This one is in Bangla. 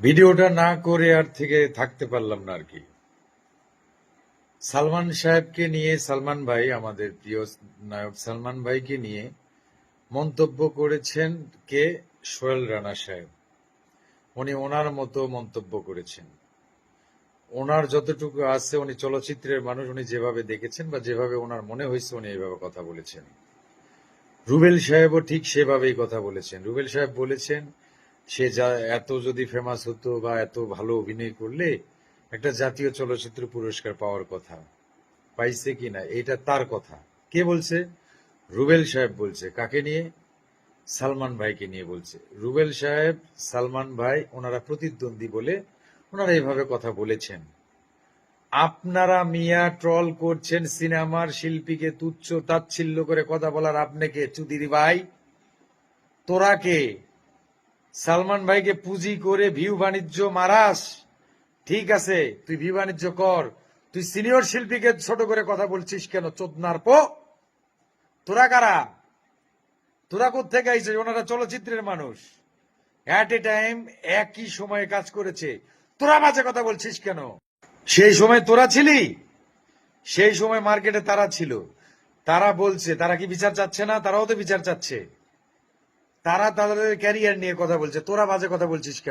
ভিডিওটা না করে আর থেকে থাকতে পারলাম না আর কি। সালমান সাহেবকে নিয়ে, সালমান ভাই, আমাদের প্রিয় নায়ক সালমান ভাইকে নিয়ে মন্তব্য করেছেন কে? সোহেল রানা সাহেব। উনি ওনার মতো মন্তব্য করেছেন। ওনার যতটুকু আছে, উনি চলচ্চিত্রের মানুষ, উনি যেভাবে দেখেছেন বা যেভাবে ওনার মনে হয়েছে উনি এইভাবে কথা বলেছেন। রুবেল সাহেবও ঠিক সেভাবেই কথা বলেছেন। রুবেল সাহেব বলেছেন সে যা এত যদি ফেমাস হতো বা এত ভালো অভিনয় করলে একটা জাতীয় চলচ্চিত্র পুরস্কার পাওয়ার কথা, পাইছে কিনা এটা তার কথা। কে বলছে? রুবেল সাহেব বলছে। কাকে নিয়ে? সালমান ভাইকে নিয়ে বলছে। রুবেল সাহেব, সালমান ভাই ওনারা প্রতিদ্বন্দ্বী বলে ওনারা এইভাবে কথা বলেছেন। আপনারা মিয়া ট্রল করছেন সিনেমার শিল্পীকে তুচ্ছ তাচ্ছিল্য করে কথা বলার আপনাকে চুদিরি ভাই। তোরা কে? সালমান ভাইকে পুঁজি করে ভিউ বাণিজ্য মারাস? ঠিক আছে, তুই ভিউ বাণিজ্য কর। তুই সিনিয়র শিল্পীকে ছোট করে কথা বলছিস কেন? চোদনার পো। তোরা কারা? তোরা কোত্থেকে আইছিস? ওনারা চলচ্চিত্রের মানুষ, অ্যাট এ টাইম একই সময়ে কাজ করেছে। তোরা বাজে কথা বলছিস কেন? সেই সময় তোরা ছিলি? সেই সময় মার্কেটে তারা ছিল। তারা বলছে তারা কি বিচার চাচ্ছে না? তারাও তো বিচার চাচ্ছে। তারা তাদের ক্যারিয়ার নিয়ে কথা বলছে। তোরা বাজে কথা বলছিস কেন?